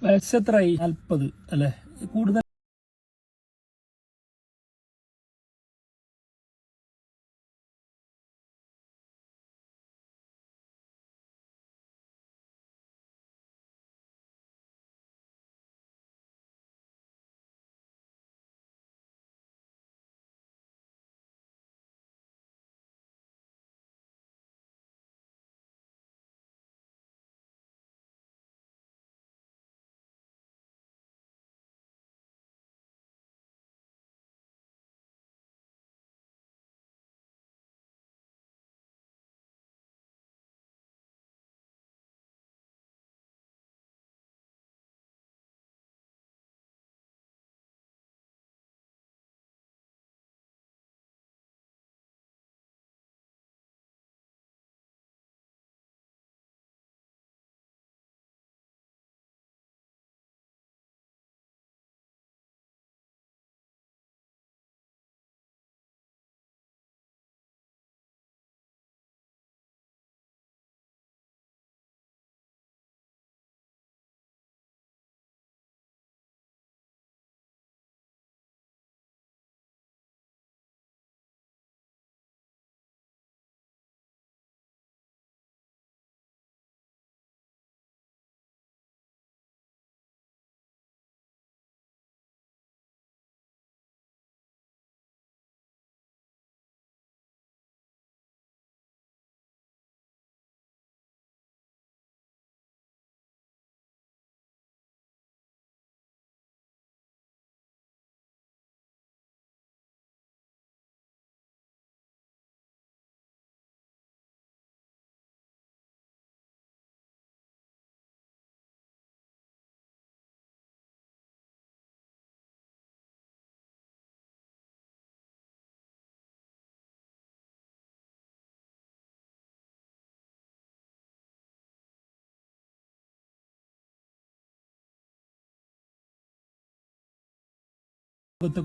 വയസ്സെത്രയായി? 40 അല്ലെ? കൂടുതൽ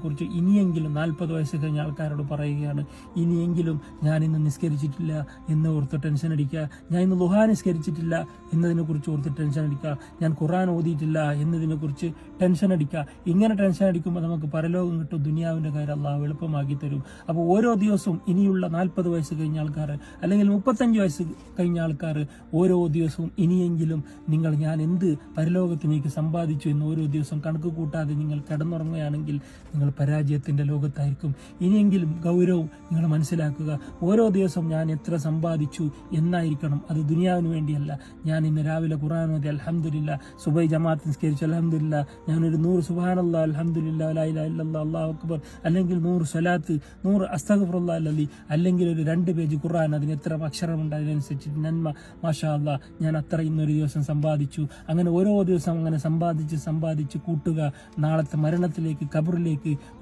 കുറിച്ച് ഇനിയെങ്കിലും 40 വയസ്സ് കഴിഞ്ഞ ആൾക്കാരോട് പറയുകയാണ്, ഇനിയെങ്കിലും ഞാൻ ഇന്ന് നിസ്കരിച്ചിട്ടില്ല എന്ന് ഓർത്ത് ടെൻഷൻ അടിക്കുക, ഞാൻ ഇന്ന് ളുഹാ നിസ്കരിച്ചിട്ടില്ല എന്നതിനെ കുറിച്ച് ഓർത്ത് ടെൻഷൻ അടിക്കുക, ഞാൻ ഖുർആൻ ഓതിയിട്ടില്ല എന്നതിനെ കുറിച്ച് ടെൻഷൻ അടിക്കുക. ഇങ്ങനെ ടെൻഷൻ അടിക്കുമ്പോൾ നമുക്ക് പരലോകം കിട്ടും, ദുനിയാവിന്റെ കാര്യം അള്ളാഹു എളുപ്പമാക്കി തരും. അപ്പോൾ ഓരോ ദിവസവും ഇനിയുള്ള 40 വയസ്സ് കഴിഞ്ഞ ആൾക്കാർ അല്ലെങ്കിൽ 35 വയസ്സ് കഴിഞ്ഞ ആൾക്കാർ ഓരോ ദിവസവും ഇനിയെങ്കിലും ഞാൻ എന്ത് പരലോകത്തിലേക്ക് സമ്പാദിച്ചു എന്ന് ഓരോ ദിവസം കണക്ക് കൂട്ടാതെ നിങ്ങൾ കിടന്നുറങ്ങുകയാണെങ്കിൽ നിങ്ങൾ പരാജയത്തിന്റെ ലോകത്തായിരിക്കും. ഇനിയെങ്കിലും ഗൗരവം നിങ്ങൾ മനസ്സിലാക്കുക. ഓരോ ദിവസം ഞാൻ എത്ര സമ്പാദിച്ചു എന്നായിരിക്കണം. അത് ദുനിയാവിന് വേണ്ടിയല്ല. ഞാൻ ഇന്ന് രാവിലെ ഖുർആൻ ഓതി അൽഹംദുലില്ലാ, സുബൈ ജമാഅത്ത് നിസ്കരിച്ചു അൽഹംദുലില്ലാ, ഞാനൊരു 100 സുബ്ഹാനല്ലാഹ് അൽഹംദുലില്ലാ ലാ ഇലാഹ ഇല്ലല്ലാഹ് അല്ലാഹു അക്ബർ, അല്ലെങ്കിൽ 100 സ്വലാത്ത്, 100 അസ്തഗ്ഫിറുല്ലാഹ് അല്ലദീ, അല്ലെങ്കിൽ ഒരു 2 പേജ് ഖുർആൻ, അതിന് എത്ര അക്ഷരമുണ്ട് അതിനനുസരിച്ച് നന്മ, മാഷാ അല്ലാഹ്, ഞാൻ അത്ര ഇന്നൊരു ദിവസം സമ്പാദിച്ചു. അങ്ങനെ ഓരോ ദിവസം അങ്ങനെ സമ്പാദിച്ച് കൂട്ടുക. നാളത്തെ മരണത്തിലേക്ക്, ഖബറിലേക്ക്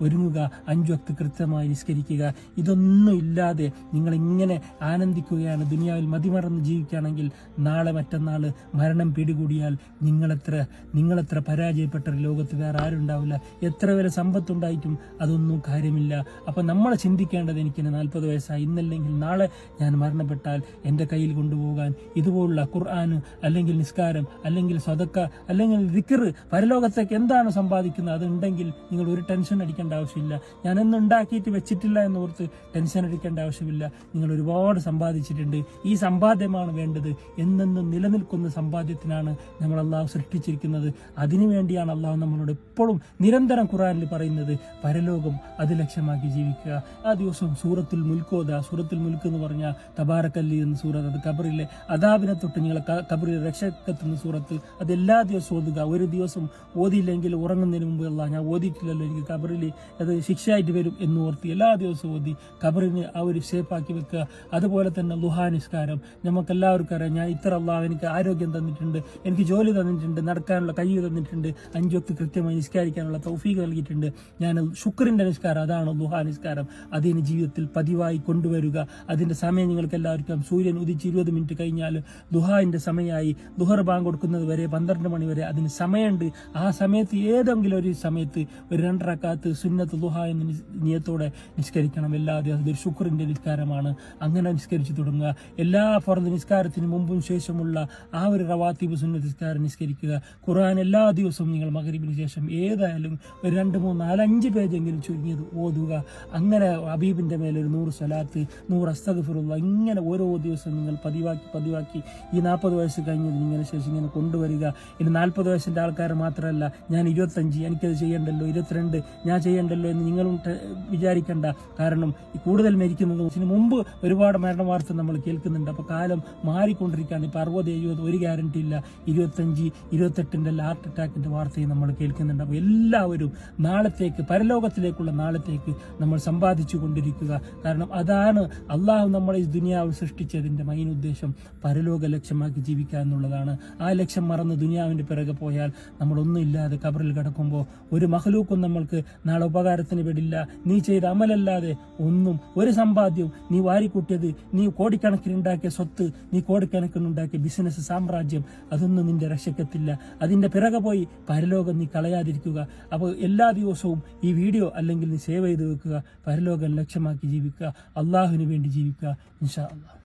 ഒരുങ്ങുക. 5 വക്ത് കൃത്യമായി നിസ്കരിക്കുക. ഇതൊന്നും ഇല്ലാതെ നിങ്ങൾ ഇങ്ങനെ ആനന്ദിക്കുകയാണ്, ദുനിയാവിൽ മതിമറന്ന് ജീവിക്കുകയാണെങ്കിൽ നാളെ മറ്റന്നാൾ മരണം പിടികൂടിയാൽ നിങ്ങളെത്ര പരാജയപ്പെട്ട ലോകത്ത് വേറെ ആരുണ്ടാവില്ല. എത്ര വരെ സമ്പത്തുണ്ടായിട്ടും അതൊന്നും കാര്യമില്ല. അപ്പം നമ്മൾ ചിന്തിക്കേണ്ടത്, എനിക്ക് 40 വയസ്സായി, ഇന്നല്ലെങ്കിൽ നാളെ ഞാൻ മരണപ്പെട്ടാൽ എൻ്റെ കയ്യിൽ കൊണ്ടുപോകാൻ ഇതുപോലുള്ള ഖുർആൻ, അല്ലെങ്കിൽ നിസ്കാരം, അല്ലെങ്കിൽ സദക്ക, അല്ലെങ്കിൽ ദിക്ർ, പരലോകത്തേക്ക് എന്താണ് സമ്പാദിക്കുന്നത് അതുണ്ടെങ്കിൽ നിങ്ങൾ ഒരു ടെൻഷൻ അടിക്കേണ്ട ആവശ്യമില്ല. ഞാനൊന്നും ഉണ്ടാക്കിയിട്ട് വെച്ചിട്ടില്ല എന്നോർത്ത് ടെൻഷൻ അടിക്കേണ്ട ആവശ്യമില്ല. നിങ്ങൾ ഒരുപാട് സമ്പാദിച്ചിട്ടുണ്ട്. ഈ സമ്പാദ്യമാണ് വേണ്ടത്. എന്നെന്നും നിലനിൽക്കുന്ന സമ്പാദ്യത്തിനാണ് നമ്മൾ അള്ളാഹു സൃഷ്ടിച്ചിരിക്കുന്നത്. അതിനുവേണ്ടിയാണ് അള്ളാഹു നമ്മളോട് എപ്പോഴും നിരന്തരം ഖുർആനിൽ പറയുന്നത്, പരലോകം അത് ലക്ഷ്യമാക്കി ജീവിക്കുക. ആ ദിവസം സൂറത്തുൽ മുൽക്ക് ഓതുക. സൂറത്തുൽ മുൽക്ക് എന്ന് പറഞ്ഞാൽ തബാറക്കല്ലി എന്ന സൂറത്ത്, അത് ഖബറിലെ അദാബിനെ തൊട്ട് നിങ്ങളെ ഖബറിൽ രക്ഷക്കെത്തുന്ന സൂറത്ത്. അത് എല്ലാ ദിവസവും ഓതുക. ഒരു ദിവസം ഓതിയില്ലെങ്കിൽ ഉറങ്ങുന്നതിന് മുമ്പ് അള്ളാഹ്, ഞാൻ ഓതിയിട്ടില്ലല്ലോ, എനിക്ക് ഖബറിൽ അത് ശിക്ഷയായിട്ട് വരും എന്ന് ഓർത്ത് എല്ലാ ദിവസവും ഓതി ഖബറിന് ആ ഒരു ഷേപ്പാക്കി വെക്കുക. അതുപോലെ തന്നെ ളുഹാ നിസ്കാരം. നമുക്കെല്ലാവർക്കും അറിയാം, ഞാൻ ഇത്ര അള്ളാഹ് എനിക്ക് ആരോഗ്യം തന്നിട്ടുണ്ട്, എനിക്ക് ജോലി തന്നിട്ടുണ്ട്, നടക്കാനുള്ള കൈ തന്നിട്ടുണ്ട്, 5 വക്ത് കൃത്യമായി നിസ്കരിക്കാനുള്ള തൗഫീഖ് നൽകിയിട്ടുണ്ട്. ഞാൻ ശുക്രിന്റെ നിസ്കാരം, അതാണ് ളുഹാ നിസ്കാരം. അതിന് ജീവിതത്തിൽ പതിവായി കൊണ്ടുവരിക. അതിന്റെ സമയം നിങ്ങൾക്ക് എല്ലാവർക്കും, സൂര്യൻ ഉദിച്ച് 20 മിനിറ്റ് കഴിഞ്ഞാൽ ദുഹാന്റെ സമയമായി. ദുഹർ ബാങ്ക് കൊടുക്കുന്നത് വരെ 12 മണി വരെ അതിന് സമയമുണ്ട്. ആ സമയത്ത് ഏതെങ്കിലും ഒരു സമയത്ത് ഒരു 2 റക്അത്ത് റക്കാത്ത് സുന്നത്ത് ദുഹ എന്ന നിയത്തോടെ നിസ്കരിക്കണം എല്ലാ ദിവസവും. ഇതൊരു ശുക്രിന്റെ നിസ്കാരമാണ്. അങ്ങനെ നിസ്കരിച്ചു തുടങ്ങുക. എല്ലാ ഫർദ് നിസ്കാരത്തിന് മുമ്പും ശേഷമുള്ള ആ ഒരു റവാത്തിബ് സുന്നത്ത് നിസ്കാരം നിസ്കരിക്കുക. ഖുർആൻ എല്ലാ ദിവസവും നിങ്ങൾ മഗ്‌രിബിന് ശേഷം ഏതായാലും ഒരു 2, 3, 4, 5 പേജെങ്കിലും ചുരുങ്ങിയത് ഓതുക. അങ്ങനെ ഹബീബിന്റെ മേലൊരു 100 സ്വലാത്ത്, 100 അസ്തഗ്ഫിറുല്ലാഹ്, ഇങ്ങനെ ഓരോ ദിവസം നിങ്ങൾ പതിവാക്കി ഈ 40 വയസ്സ് കഴിഞ്ഞത് ഇങ്ങനെ ശേഷം ഇങ്ങനെ കൊണ്ടുവരിക. ഇനി 40 വയസ്സിന്റെ ആൾക്കാർ മാത്രമല്ല, ഞാൻ 25, എനിക്കത് ചെയ്യണ്ടല്ലോ, 22 ഞാൻ ചെയ്യണ്ടല്ലോ എന്ന് നിങ്ങളും വിചാരിക്കണ്ട. കാരണം കൂടുതൽ മരിക്കുന്നതിന് മുമ്പ് ഒരുപാട് മരണ വാർത്ത നമ്മൾ കേൾക്കുന്നുണ്ട്. അപ്പോൾ കാലം മാറിക്കൊണ്ടിരിക്കുകയാണ്. ഇപ്പോൾ 60, 70 ഒരു ഗ്യാരണ്ടി ഇല്ല. 25, 28 ഹാർട്ട് അറ്റാക്കിന്റെ വാർത്തയും നമ്മൾ കേൾക്കുന്നുണ്ട്. അപ്പോൾ എല്ലാവരും നാളത്തേക്ക്, പരലോകത്തിലേക്കുള്ള നാളത്തേക്ക് നമ്മൾ സമ്പാദിച്ചു കൊണ്ടിരിക്കുക. കാരണം അതാണ് അള്ളാഹു നമ്മളെ ഈ ദുനിയാവ് സൃഷ്ടിച്ചതിന്റെ മെയിൻ ഉദ്ദേശം, പരലോക ലക്ഷ്യമാക്കി ജീവിക്കുക എന്നുള്ളതാണ്. ആ ലക്ഷ്യം മറന്ന് ദുനിയാവിന്റെ പിറകെ പോയാൽ നമ്മളൊന്നും ഇല്ലാതെ കബറിൽ കിടക്കുമ്പോൾ ഒരു മഖ്ലൂക്കും നമ്മൾക്ക് നാളെ ഉപകാരത്തിന് പെടില്ല. നീ ചെയ്ത അമലല്ലാതെ ഒന്നും, ഒരു സമ്പാദ്യവും, നീ വാരിക്കൂട്ടിയത്, നീ കോടിക്കണക്കിന് ഉണ്ടാക്കിയ സ്വത്ത്, നീ കോടിക്കണക്കിന് ഉണ്ടാക്കിയ ബിസിനസ്, സാമ്രാജ്യം, അതൊന്നും നിന്റെ രക്ഷക്കെത്തില്ല. അതിന്റെ പിറകെ പോയി പരലോകം നീ കളയാതിരിക്കുക. അപ്പോൾ എല്ലാ ദിവസവും ഈ വീഡിയോ അല്ലെങ്കിൽ നീ സേവ് ചെയ്ത് വെക്കുക. പരലോകം ലക്ഷ്യമാക്കി ജീവിക്കുക. അള്ളാഹുവിന് വേണ്ടി ജീവിക്കുക. ഇൻഷാ അല്ലാഹ്.